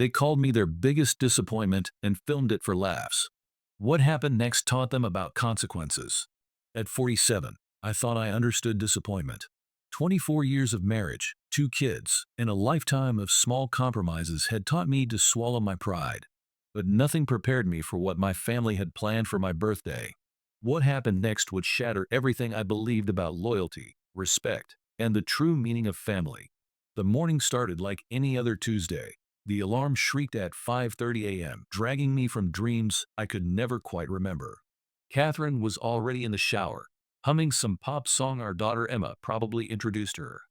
They called me their biggest disappointment and filmed it for laughs. What happened next taught them about consequences. At 47, I thought I understood disappointment. 24 years of marriage, 2 kids, and a lifetime of small compromises had taught me to swallow my pride. But nothing prepared me for what my family had planned for my birthday. What happened next would shatter everything I believed about loyalty, respect, and the true meaning of family. The morning started like any other Tuesday. The alarm shrieked at 5:30 a.m., dragging me from dreams I could never quite remember. Catherine was already in the shower, humming some pop song our daughter Emma probably introduced her.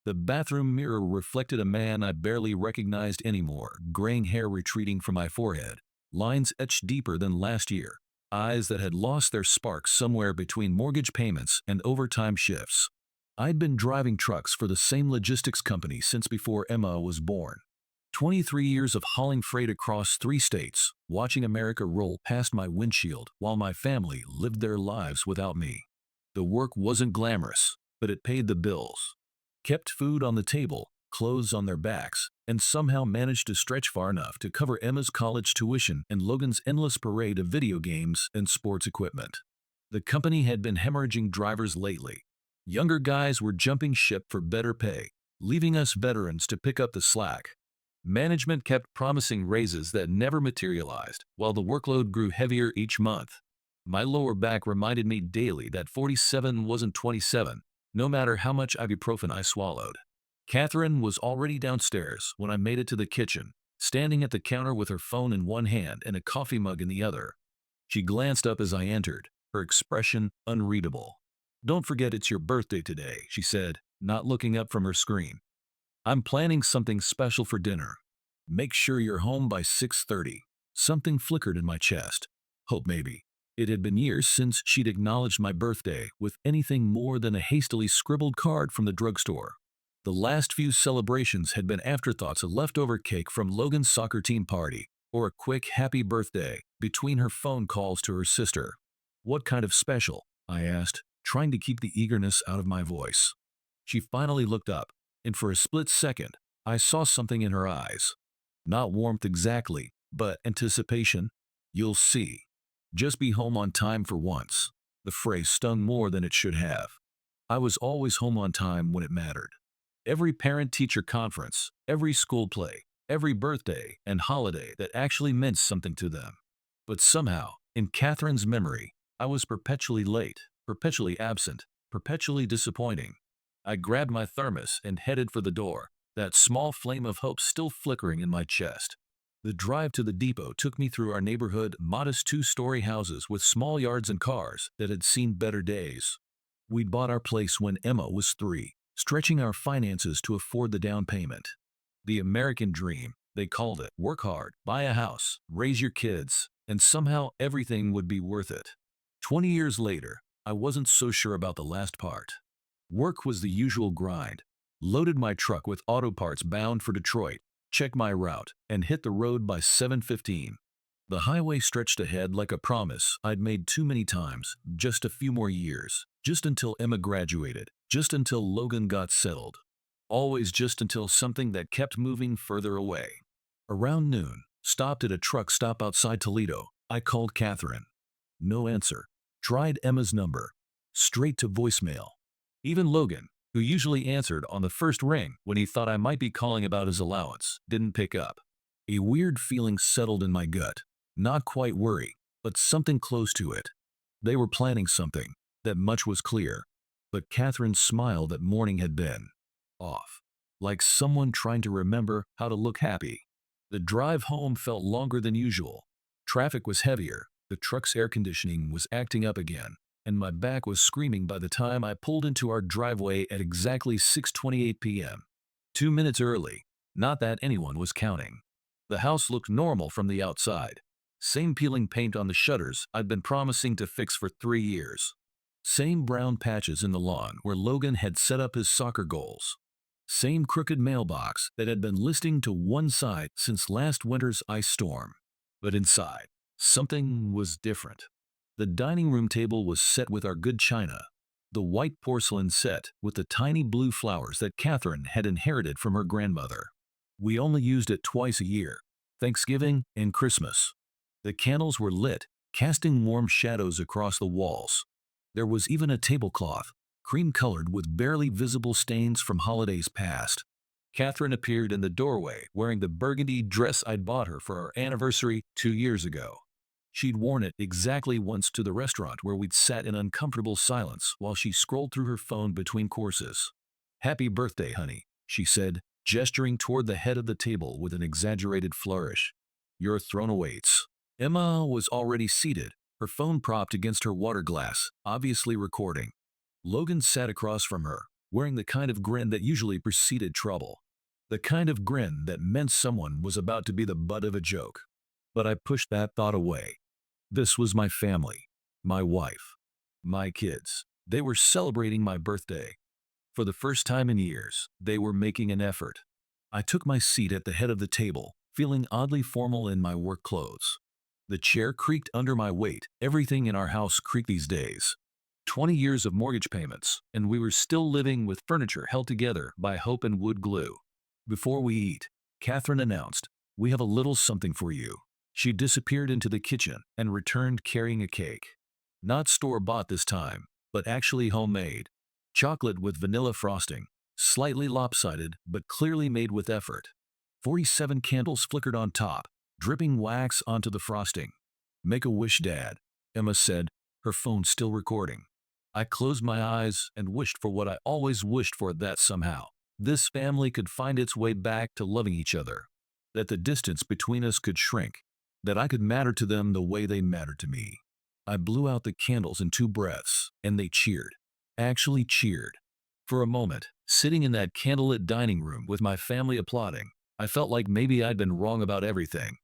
The bathroom mirror reflected a man I barely recognized anymore, graying hair retreating from my forehead, lines etched deeper than last year, eyes that had lost their spark somewhere between mortgage payments and overtime shifts. I'd been driving trucks for the same logistics company since before Emma was born. 23 years of hauling freight across 3 states, watching America roll past my windshield while my family lived their lives without me. The work wasn't glamorous, but it paid the bills. Kept food on the table, clothes on their backs, and somehow managed to stretch far enough to cover Emma's college tuition and Logan's endless parade of video games and sports equipment. The company had been hemorrhaging drivers lately. Younger guys were jumping ship for better pay, leaving us veterans to pick up the slack. Management kept promising raises that never materialized, while the workload grew heavier each month. My lower back reminded me daily that 47 wasn't 27, no matter how much ibuprofen I swallowed. Catherine was already downstairs when I made it to the kitchen, standing at the counter with her phone in one hand and a coffee mug in the other. She glanced up as I entered, her expression unreadable. "Don't forget it's your birthday today," she said, not looking up from her screen. "I'm planning something special for dinner. Make sure you're home by 6:30. Something flickered in my chest. Hope maybe. It had been years since she'd acknowledged my birthday with anything more than a hastily scribbled card from the drugstore. The last few celebrations had been afterthoughts, a leftover cake from Logan's soccer team party, or a quick happy birthday between her phone calls to her sister. "What kind of special?" I asked, trying to keep the eagerness out of my voice. She finally looked up, and for a split second, I saw something in her eyes. Not warmth exactly, but anticipation. "You'll see. Just be home on time for once." The phrase stung more than it should have. I was always home on time when it mattered. Every parent-teacher conference, every school play, every birthday and holiday that actually meant something to them. But somehow, in Catherine's memory, I was perpetually late, perpetually absent, perpetually disappointing. I grabbed my thermos and headed for the door, that small flame of hope still flickering in my chest. The drive to the depot took me through our neighborhood, modest 2-story houses with small yards and cars that had seen better days. We'd bought our place when Emma was 3, stretching our finances to afford the down payment. The American dream, they called it. Work hard, buy a house, raise your kids, and somehow everything would be worth it. 20 years later, I wasn't so sure about the last part. Work was the usual grind. Loaded my truck with auto parts bound for Detroit, checked my route, and hit the road by 7:15. The highway stretched ahead like a promise I'd made too many times. Just a few more years, just until Emma graduated, just until Logan got settled. Always just until something that kept moving further away. Around noon, stopped at a truck stop outside Toledo. I called Catherine. No answer. Tried Emma's number. Straight to voicemail. Even Logan, who usually answered on the first ring when he thought I might be calling about his allowance, didn't pick up. A weird feeling settled in my gut. Not quite worry, but something close to it. They were planning something. That much was clear. But Catherine's smile that morning had been off. Like someone trying to remember how to look happy. The drive home felt longer than usual. Traffic was heavier. The truck's air conditioning was acting up again, and my back was screaming by the time I pulled into our driveway at exactly 6:28 p.m. 2 minutes early, not that anyone was counting. The house looked normal from the outside. Same peeling paint on the shutters I'd been promising to fix for 3 years. Same brown patches in the lawn where Logan had set up his soccer goals. Same crooked mailbox that had been listing to one side since last winter's ice storm. But inside, something was different. The dining room table was set with our good china, the white porcelain set with the tiny blue flowers that Catherine had inherited from her grandmother. We only used it twice a year, Thanksgiving, and Christmas. The candles were lit, casting warm shadows across the walls. There was even a tablecloth, cream-colored with barely visible stains from holidays past. Catherine appeared in the doorway wearing the burgundy dress I'd bought her for our anniversary 2 years ago. She'd worn it exactly once to the restaurant where we'd sat in uncomfortable silence while she scrolled through her phone between courses. "Happy birthday, honey," she said, gesturing toward the head of the table with an exaggerated flourish. "Your throne awaits." Emma was already seated, her phone propped against her water glass, obviously recording. Logan sat across from her, wearing the kind of grin that usually preceded trouble. The kind of grin that meant someone was about to be the butt of a joke. But I pushed that thought away. This was my family, my wife, my kids. They were celebrating my birthday. For the first time in years, they were making an effort. I took my seat at the head of the table, feeling oddly formal in my work clothes. The chair creaked under my weight. Everything in our house creaked these days. 20 years of mortgage payments, and we were still living with furniture held together by hope and wood glue. "Before we eat," Catherine announced, "we have a little something for you." She disappeared into the kitchen and returned carrying a cake. Not store-bought this time, but actually homemade. Chocolate with vanilla frosting, slightly lopsided but clearly made with effort. 47 candles flickered on top, dripping wax onto the frosting. "Make a wish, Dad," Emma said, her phone still recording. I closed my eyes and wished for what I always wished for, that somehow this family could find its way back to loving each other, that the distance between us could shrink, that I could matter to them the way they mattered to me. I blew out the candles in 2 breaths, and they cheered. Actually cheered. For a moment, sitting in that candlelit dining room with my family applauding, I felt like maybe I'd been wrong about everything.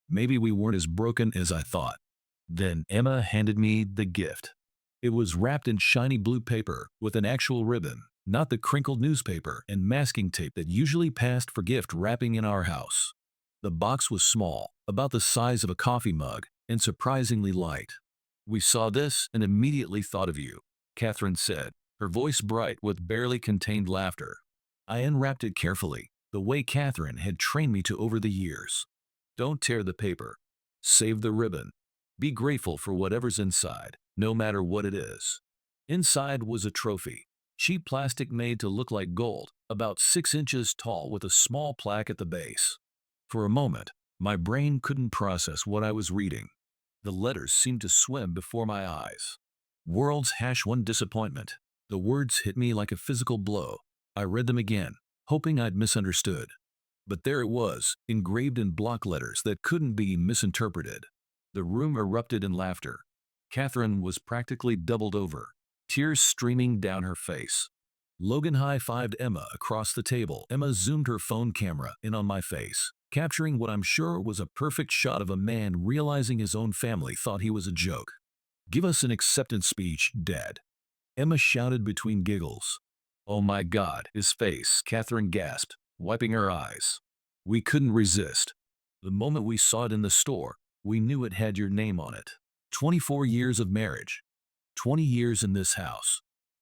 Maybe we weren't as broken as I thought. Then Emma handed me the gift. It was wrapped in shiny blue paper with an actual ribbon, not the crinkled newspaper and masking tape that usually passed for gift wrapping in our house. The box was small, about the size of a coffee mug, and surprisingly light. "We saw this and immediately thought of you," Catherine said, her voice bright with barely contained laughter. I unwrapped it carefully, the way Catherine had trained me to over the years. "Don't tear the paper. Save the ribbon. Be grateful for whatever's inside, no matter what it is." Inside was a trophy, cheap plastic made to look like gold, about 6 inches tall with a small plaque at the base. For a moment, my brain couldn't process what I was reading. The letters seemed to swim before my eyes. "World's #1 disappointment." The words hit me like a physical blow. I read them again, hoping I'd misunderstood. But there it was, engraved in block letters that couldn't be misinterpreted. The room erupted in laughter. Catherine was practically doubled over, tears streaming down her face. Logan high-fived Emma across the table. Emma zoomed her phone camera in on my face, capturing what I'm sure was a perfect shot of a man realizing his own family thought he was a joke. "Give us an acceptance speech, Dad," Emma shouted between giggles. "Oh my God, his face," Catherine gasped, wiping her eyes. "We couldn't resist. The moment we saw it in the store, we knew it had your name on it. 24 years of marriage. 20 years in this house.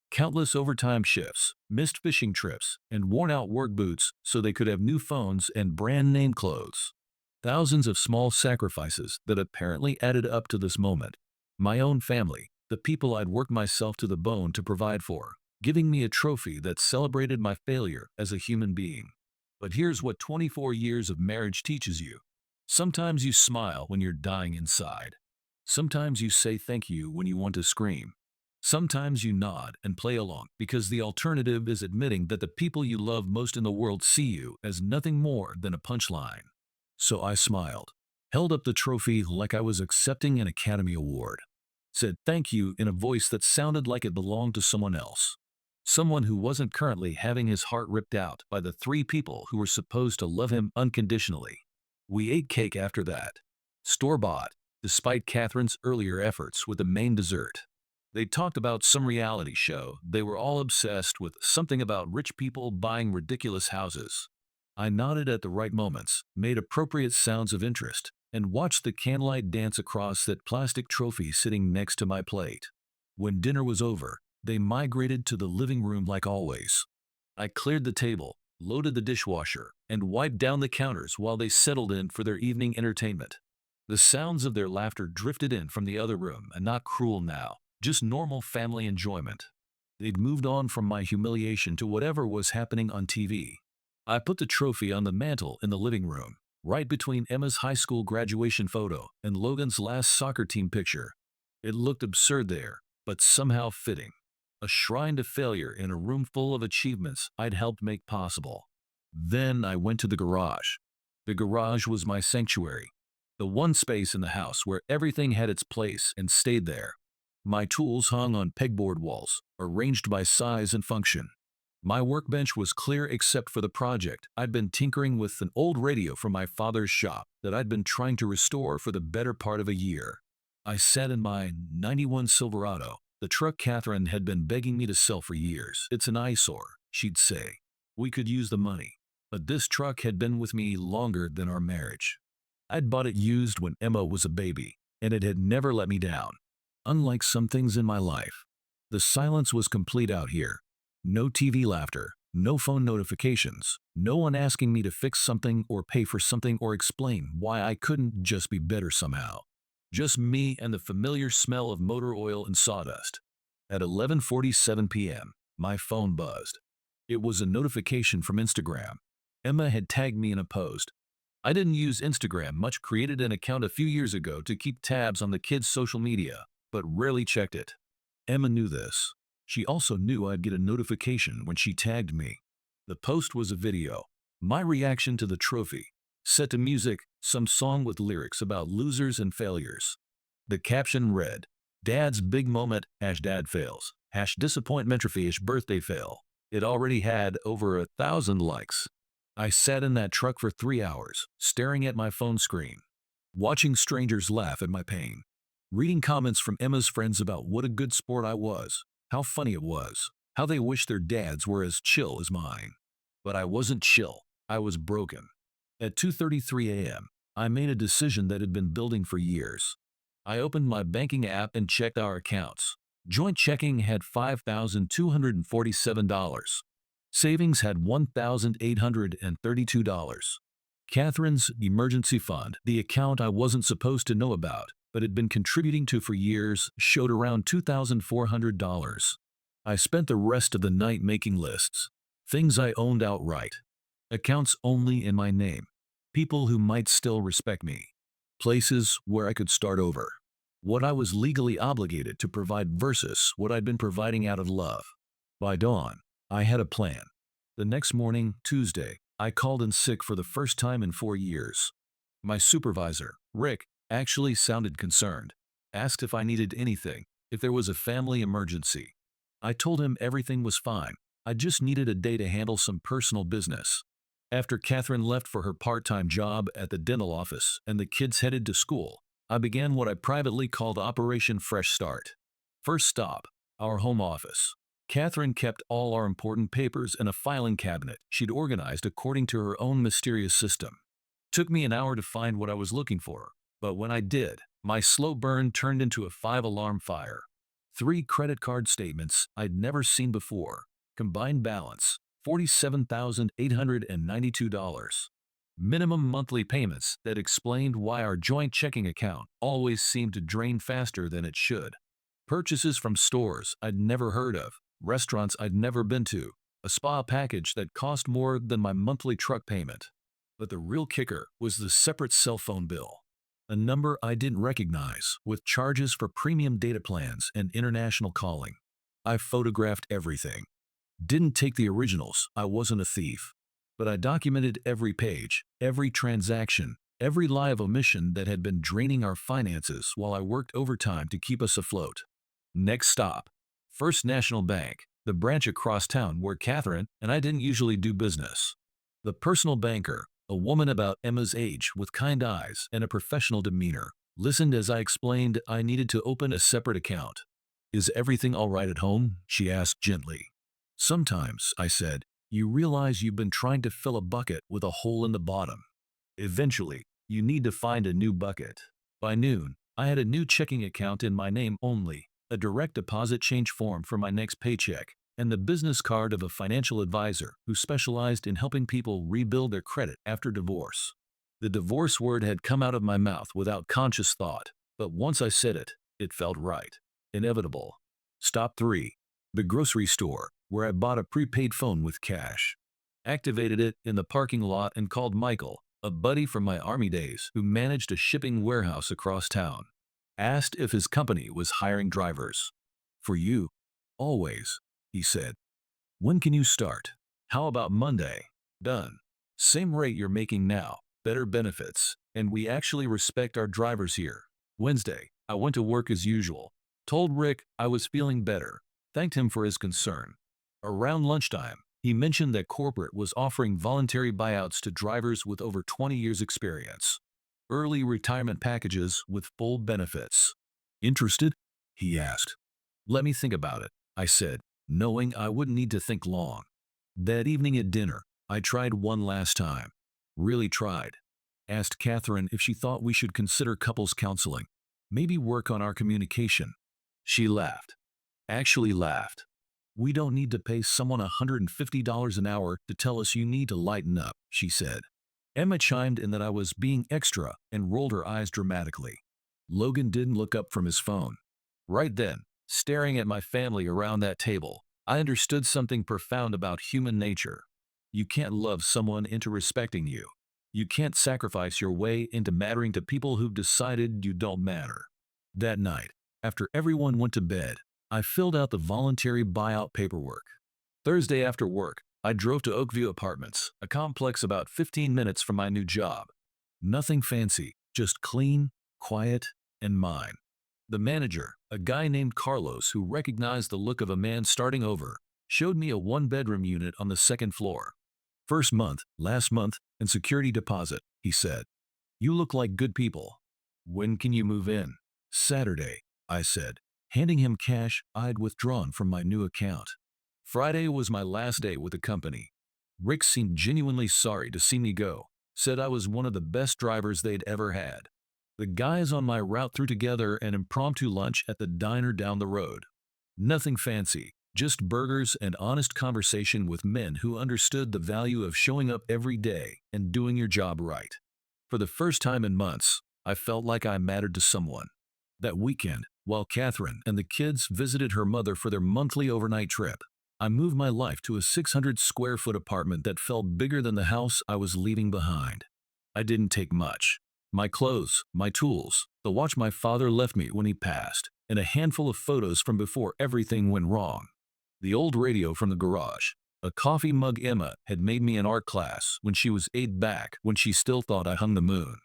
Countless overtime shifts, missed fishing trips, and worn-out work boots so they could have new phones and brand-name clothes. Thousands of small sacrifices that apparently added up to this moment. My own family, the people I'd worked myself to the bone to provide for, giving me a trophy that celebrated my failure as a human being. But here's what 24 years of marriage teaches you. Sometimes you smile when you're dying inside. Sometimes you say thank you when you want to scream. Sometimes you nod and play along because the alternative is admitting that the people you love most in the world see you as nothing more than a punchline. So I smiled, held up the trophy like I was accepting an Academy Award, said thank you in a voice that sounded like it belonged to someone else. Someone who wasn't currently having his heart ripped out by the 3 people who were supposed to love him unconditionally. We ate cake after that. Store-bought, despite Catherine's earlier efforts with the main dessert. They talked about some reality show. They were all obsessed with something about rich people buying ridiculous houses. I nodded at the right moments, made appropriate sounds of interest, and watched the candlelight dance across that plastic trophy sitting next to my plate. When dinner was over, they migrated to the living room like always. I cleared the table, loaded the dishwasher, and wiped down the counters while they settled in for their evening entertainment. The sounds of their laughter drifted in from the other room, and not cruel now, just normal family enjoyment. They'd moved on from my humiliation to whatever was happening on TV. I put the trophy on the mantel in the living room, right between Emma's high school graduation photo and Logan's last soccer team picture. It looked absurd there, but somehow fitting. A shrine to failure in a room full of achievements I'd helped make possible. Then I went to the garage. The garage was my sanctuary, the one space in the house where everything had its place and stayed there. My tools hung on pegboard walls, arranged by size and function. My workbench was clear except for the project I'd been tinkering with, an old radio from my father's shop that I'd been trying to restore for the better part of a year. I sat in my '91 Silverado, the truck Catherine had been begging me to sell for years. "It's an eyesore," she'd say. "We could use the money." But this truck had been with me longer than our marriage. I'd bought it used when Emma was a baby, and it had never let me down. Unlike some things in my life, the silence was complete out here. No TV laughter, no phone notifications, no one asking me to fix something or pay for something or explain why I couldn't just be better somehow. Just me and the familiar smell of motor oil and sawdust. At 11:47 p.m., my phone buzzed. It was a notification from Instagram. Emma had tagged me in a post. I didn't use Instagram much, created an account a few years ago to keep tabs on the kids' social media, but rarely checked it. Emma knew this. She also knew I'd get a notification when she tagged me. The post was a video, my reaction to the trophy, set to music, some song with lyrics about losers and failures. The caption read, "Dad's big moment, #dad fails, #disappointment birthday fail." It already had over 1,000 likes. I sat in that truck for 3 hours, staring at my phone screen, watching strangers laugh at my pain, reading comments from Emma's friends about what a good sport I was, how funny it was, how they wished their dads were as chill as mine. But I wasn't chill, I was broken. At 2:33 a.m., I made a decision that had been building for years. I opened my banking app and checked our accounts. Joint checking had $5,247. Savings had $1,832. Catherine's emergency fund, the account I wasn't supposed to know about, but had been contributing to for years, showed around $2,400. I spent the rest of the night making lists. Things I owned outright. Accounts only in my name. People who might still respect me. Places where I could start over. What I was legally obligated to provide versus what I'd been providing out of love. By dawn, I had a plan. The next morning, Tuesday, I called in sick for the first time in 4 years. My supervisor, Rick, actually sounded concerned. Asked if I needed anything, if there was a family emergency. I told him everything was fine. I just needed a day to handle some personal business. After Catherine left for her part-time job at the dental office and the kids headed to school, I began what I privately called Operation Fresh Start. First stop, our home office. Catherine kept all our important papers in a filing cabinet she'd organized according to her own mysterious system. Took me an hour to find what I was looking for, but when I did, my slow burn turned into a 5-alarm fire. 3 credit card statements I'd never seen before. Combined balance, $47,892. Minimum monthly payments that explained why our joint checking account always seemed to drain faster than it should. Purchases from stores I'd never heard of, restaurants I'd never been to, a spa package that cost more than my monthly truck payment. But the real kicker was the separate cell phone bill. A number I didn't recognize, with charges for premium data plans and international calling. I photographed everything. Didn't take the originals, I wasn't a thief. But I documented every page, every transaction, every lie of omission that had been draining our finances while I worked overtime to keep us afloat. Next stop, First National Bank, the branch across town where Catherine and I didn't usually do business. The personal banker, a woman about Emma's age with kind eyes and a professional demeanor, listened as I explained I needed to open a separate account. "Is everything all right at home?" she asked gently. "Sometimes," I said, "you realize you've been trying to fill a bucket with a hole in the bottom. Eventually, you need to find a new bucket." By noon, I had a new checking account in my name only, a direct deposit change form for my next paycheck, and the business card of a financial advisor who specialized in helping people rebuild their credit after divorce. The divorce word had come out of my mouth without conscious thought, but once I said it, it felt right. Inevitable. Stop 3. The grocery store, where I bought a prepaid phone with cash. Activated it in the parking lot and called Michael, a buddy from my army days who managed a shipping warehouse across town. Asked if his company was hiring drivers. For you. Always, he said. When can you start? How about Monday? Done. Same rate you're making now, better benefits, and we actually respect our drivers here. Wednesday, I went to work as usual. Told Rick I was feeling better. Thanked him for his concern. Around lunchtime, he mentioned that corporate was offering voluntary buyouts to drivers with over 20 years experience. Early retirement packages with full benefits. Interested? He asked. Let me think about it, I said, knowing I wouldn't need to think long. That evening at dinner, I tried one last time. Really tried. Asked Catherine if she thought we should consider couples counseling. Maybe work on our communication. She laughed. Actually laughed. We don't need to pay someone $150 an hour to tell us you need to lighten up, she said. Emma chimed in that I was being extra and rolled her eyes dramatically. Logan didn't look up from his phone. Right then, staring at my family around that table, I understood something profound about human nature. You can't love someone into respecting you. You can't sacrifice your way into mattering to people who've decided you don't matter. That night, after everyone went to bed, I filled out the voluntary buyout paperwork. Thursday after work, I drove to Oakview Apartments, a complex about 15 minutes from my new job. Nothing fancy, just clean, quiet, and mine. The manager, a guy named Carlos who recognized the look of a man starting over, showed me a one-bedroom unit on the second floor. First month, last month, and security deposit, he said. You look like good people. When can you move in? Saturday, I said, handing him cash I'd withdrawn from my new account. Friday was my last day with the company. Rick seemed genuinely sorry to see me go, said I was one of the best drivers they'd ever had. The guys on my route threw together an impromptu lunch at the diner down the road. Nothing fancy, just burgers and honest conversation with men who understood the value of showing up every day and doing your job right. For the first time in months, I felt like I mattered to someone. That weekend, while Catherine and the kids visited her mother for their monthly overnight trip, I moved my life to a 600-square-foot apartment that felt bigger than the house I was leaving behind. I didn't take much. My clothes, my tools, the watch my father left me when he passed, and a handful of photos from before everything went wrong. The old radio from the garage, a coffee mug Emma had made me in art class when she was 8 back when she still thought I hung the moon.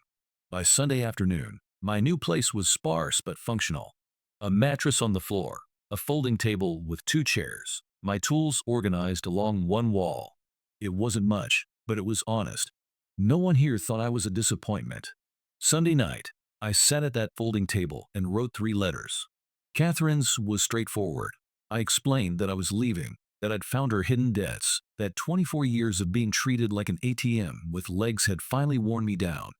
By Sunday afternoon, my new place was sparse but functional. A mattress on the floor, a folding table with 2 chairs, my tools organized along one wall. It wasn't much, but it was honest. No one here thought I was a disappointment. Sunday night, I sat at that folding table and wrote 3 letters. Catherine's was straightforward. I explained that I was leaving, that I'd found her hidden debts, that 24 years of being treated like an ATM with legs had finally worn me down.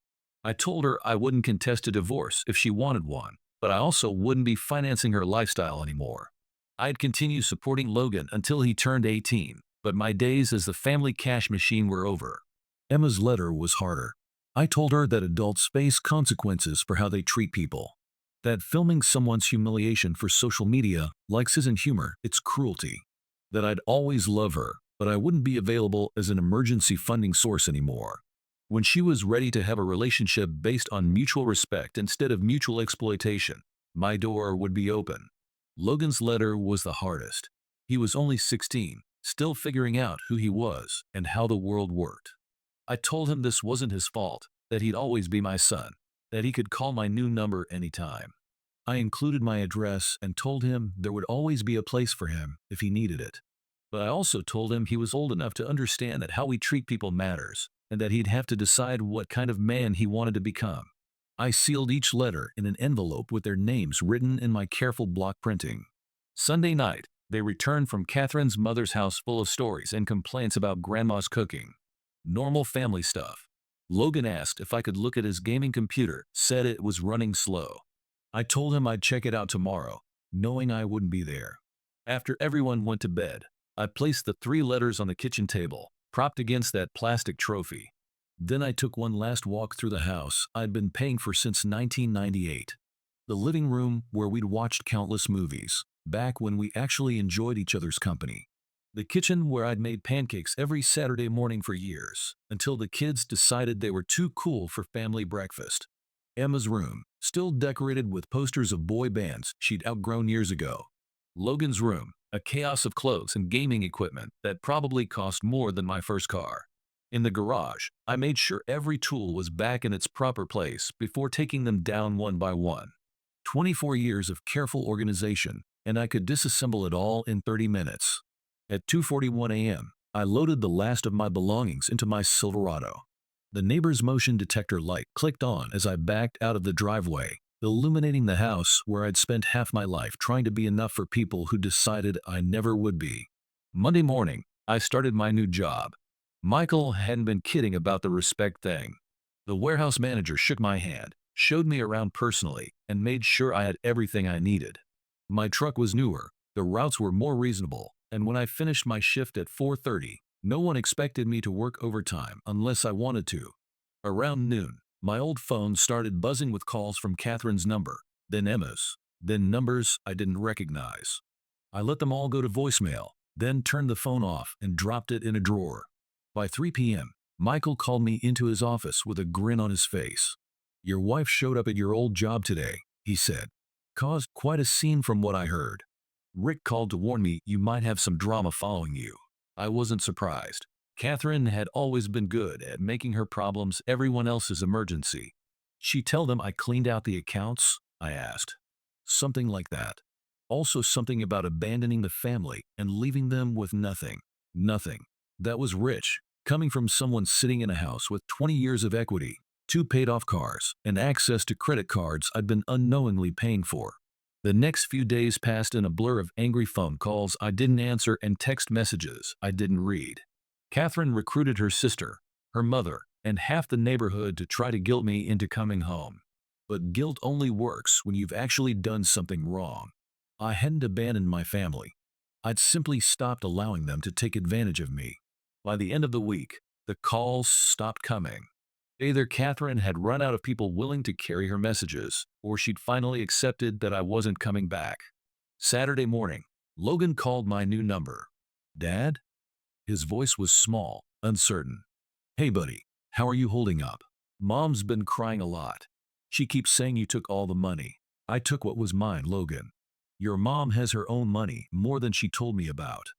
I told her I wouldn't contest a divorce if she wanted one, but I also wouldn't be financing her lifestyle anymore. I'd continue supporting Logan until he turned 18, but my days as the family cash machine were over. Emma's letter was harder. I told her that adults face consequences for how they treat people. That filming someone's humiliation for social media, likes isn't humor, it's cruelty. That I'd always love her, but I wouldn't be available as an emergency funding source anymore. When she was ready to have a relationship based on mutual respect instead of mutual exploitation, my door would be open. Logan's letter was the hardest. He was only 16, still figuring out who he was and how the world worked. I told him this wasn't his fault, that he'd always be my son, that he could call my new number anytime. I included my address and told him there would always be a place for him if he needed it. But I also told him he was old enough to understand that how we treat people matters, and that he'd have to decide what kind of man he wanted to become. I sealed each letter in an envelope with their names written in my careful block printing. Sunday night, they returned from Catherine's mother's house full of stories and complaints about grandma's cooking. Normal family stuff. Logan asked if I could look at his gaming computer, said it was running slow. I told him I'd check it out tomorrow, knowing I wouldn't be there. After everyone went to bed, I placed the 3 letters on the kitchen table, propped against that plastic trophy. Then I took one last walk through the house I'd been paying for since 1998. The living room where we'd watched countless movies, back when we actually enjoyed each other's company. The kitchen where I'd made pancakes every Saturday morning for years, until the kids decided they were too cool for family breakfast. Emma's room, still decorated with posters of boy bands she'd outgrown years ago. Logan's room, a chaos of clothes and gaming equipment that probably cost more than my first car. In the garage, I made sure every tool was back in its proper place before taking them down one by one. 24 years of careful organization, and I could disassemble it all in 30 minutes. At 2:41 a.m., I loaded the last of my belongings into my Silverado. The neighbor's motion detector light clicked on as I backed out of the driveway, illuminating the house where I'd spent half my life trying to be enough for people who decided I never would be. Monday morning, I started my new job. Michael hadn't been kidding about the respect thing. The warehouse manager shook my hand, showed me around personally, and made sure I had everything I needed. My truck was newer, the routes were more reasonable, and when I finished my shift at 4:30, no one expected me to work overtime unless I wanted to. Around noon, my old phone started buzzing with calls from Catherine's number, then Emma's, then numbers I didn't recognize. I let them all go to voicemail, then turned the phone off and dropped it in a drawer. By 3 p.m., Michael called me into his office with a grin on his face. "Your wife showed up at your old job today," he said. "Caused quite a scene from what I heard. Rick called to warn me you might have some drama following you." I wasn't surprised. Catherine had always been good at making her problems everyone else's emergency. "She tell them I cleaned out the accounts?" I asked. "Something like that. Also something about abandoning the family and leaving them with nothing. Nothing. That was rich, coming from someone sitting in a house with 20 years of equity, 2 paid-off cars, and access to credit cards I'd been unknowingly paying for." The next few days passed in a blur of angry phone calls I didn't answer and text messages I didn't read. Catherine recruited her sister, her mother, and half the neighborhood to try to guilt me into coming home. But guilt only works when you've actually done something wrong. I hadn't abandoned my family. I'd simply stopped allowing them to take advantage of me. By the end of the week, the calls stopped coming. Either Catherine had run out of people willing to carry her messages, or she'd finally accepted that I wasn't coming back. Saturday morning, Logan called my new number. "Dad?" His voice was small, uncertain. "Hey buddy, how are you holding up? Mom's been crying a lot. She keeps saying you took all the money." "I took what was mine, Logan. Your mom has her own money, more than she told me about.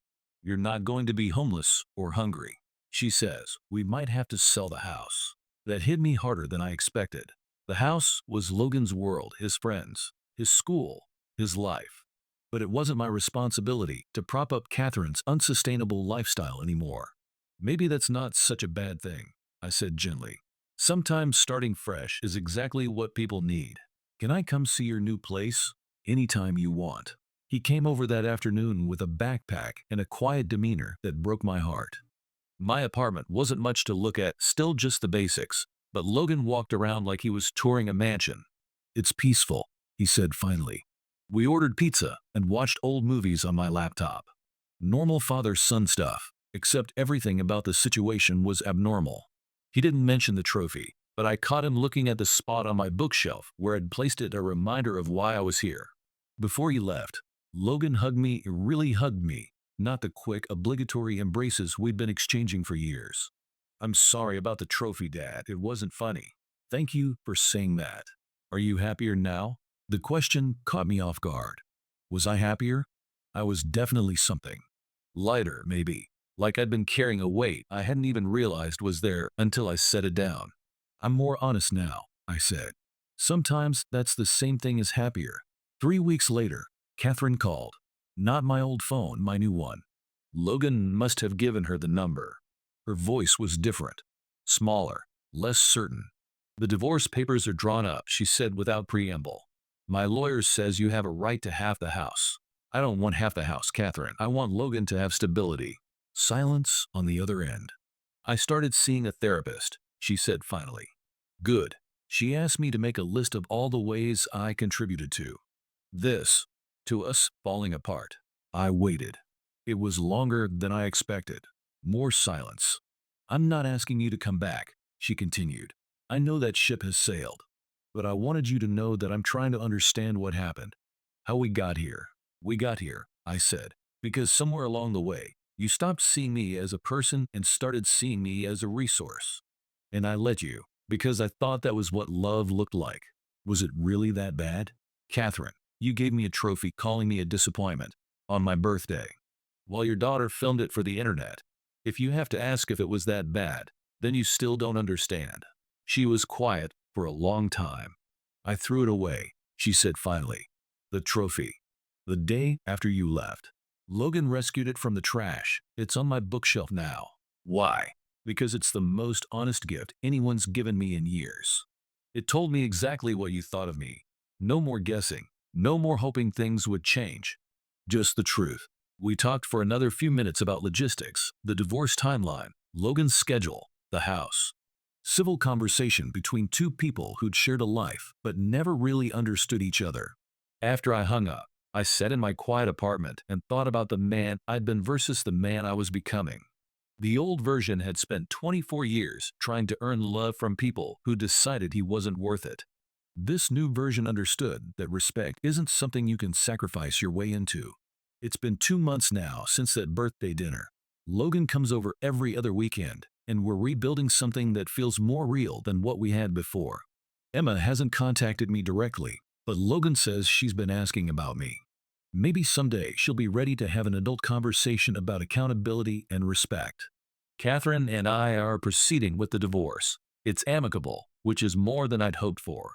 You're not going to be homeless or hungry. She says we might have to sell the house." That hit me harder than I expected. The house was Logan's world, his friends, his school, his life. But it wasn't my responsibility to prop up Catherine's unsustainable lifestyle anymore. "Maybe that's not such a bad thing," I said gently. "Sometimes starting fresh is exactly what people need. Can I come see your new place? Anytime you want." He came over that afternoon with a backpack and a quiet demeanor that broke my heart. My apartment wasn't much to look at, still just the basics, but Logan walked around like he was touring a mansion. "It's peaceful," he said finally. We ordered pizza and watched old movies on my laptop. Normal father-son stuff, except everything about the situation was abnormal. He didn't mention the trophy, but I caught him looking at the spot on my bookshelf where I'd placed it, a reminder of why I was here. Before he left, Logan hugged me, really hugged me. Not the quick, obligatory embraces we'd been exchanging for years. "I'm sorry about the trophy, Dad. It wasn't funny." "Thank you for saying that. Are you happier now?" The question caught me off guard. Was I happier? I was definitely something. Lighter, maybe. Like I'd been carrying a weight I hadn't even realized was there until I set it down. "I'm more honest now," I said. "Sometimes that's the same thing as happier." 3 weeks later, Catherine called. Not my old phone, my new one. Logan must have given her the number. Her voice was different, smaller, less certain. "The divorce papers are drawn up," she said without preamble. "My lawyer says you have a right to half the house." "I don't want half the house, Catherine. I want Logan to have stability." Silence on the other end. "I started seeing a therapist," she said finally. "Good. She asked me to make a list of all the ways I contributed to us falling apart." I waited. It was longer than I expected. More silence. I'm not asking you to come back, she continued. I know that ship has sailed. But I wanted you to know that I'm trying to understand what happened. How we got here. We got here, I said, because somewhere along the way, you stopped seeing me as a person and started seeing me as a resource. And I let you, because I thought that was what love looked like. Was it really that bad? Catherine, you gave me a trophy calling me a disappointment on my birthday, while your daughter filmed it for the internet. If you have to ask if it was that bad, then you still don't understand. She was quiet for a long time. I threw it away, she said finally. The trophy. The day after you left. Logan rescued it from the trash. It's on my bookshelf now. Why? Because it's the most honest gift anyone's given me in years. It told me exactly what you thought of me. No more guessing. No more hoping things would change. Just the truth. We talked for another few minutes about logistics, the divorce timeline, Logan's schedule, the house. Civil conversation between two people who'd shared a life but never really understood each other. After I hung up, I sat in my quiet apartment and thought about the man I'd been versus the man I was becoming. The old version had spent 24 years trying to earn love from people who decided he wasn't worth it. This new version understood that respect isn't something you can sacrifice your way into. It's been 2 months now since that birthday dinner. Logan comes over every other weekend, and we're rebuilding something that feels more real than what we had before. Emma hasn't contacted me directly, but Logan says she's been asking about me. Maybe someday she'll be ready to have an adult conversation about accountability and respect. Catherine and I are proceeding with the divorce. It's amicable, which is more than I'd hoped for.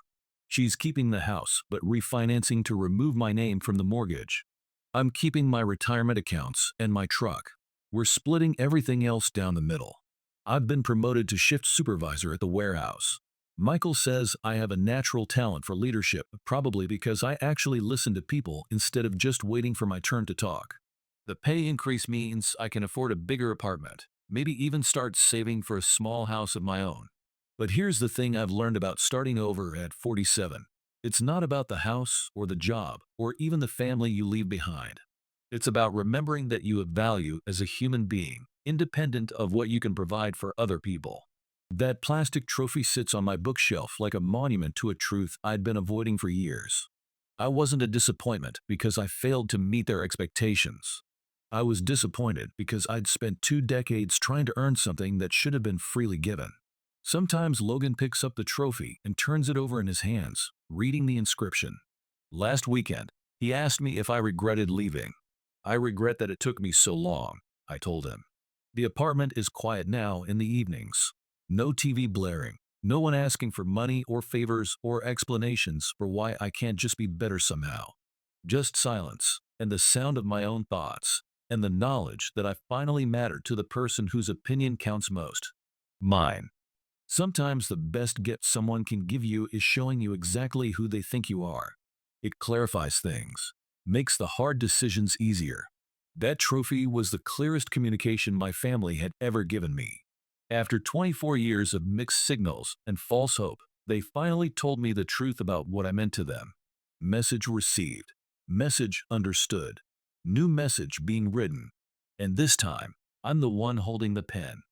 She's keeping the house but refinancing to remove my name from the mortgage. I'm keeping my retirement accounts and my truck. We're splitting everything else down the middle. I've been promoted to shift supervisor at the warehouse. Michael says I have a natural talent for leadership, probably because I actually listen to people instead of just waiting for my turn to talk. The pay increase means I can afford a bigger apartment, maybe even start saving for a small house of my own. But here's the thing I've learned about starting over at 47. It's not about the house or the job or even the family you leave behind. It's about remembering that you have value as a human being, independent of what you can provide for other people. That plastic trophy sits on my bookshelf like a monument to a truth I'd been avoiding for years. I wasn't a disappointment because I failed to meet their expectations. I was disappointed because I'd spent 2 decades trying to earn something that should have been freely given. Sometimes Logan picks up the trophy and turns it over in his hands, reading the inscription. Last weekend, he asked me if I regretted leaving. I regret that it took me so long, I told him. The apartment is quiet now in the evenings. No TV blaring, no one asking for money or favors or explanations for why I can't just be better somehow. Just silence, and the sound of my own thoughts, and the knowledge that I finally matter to the person whose opinion counts most. Mine. Sometimes the best gift someone can give you is showing you exactly who they think you are. It clarifies things, makes the hard decisions easier. That trophy was the clearest communication my family had ever given me. After 24 years of mixed signals and false hope, they finally told me the truth about what I meant to them. Message received. Message understood. New message being written. And this time, I'm the one holding the pen.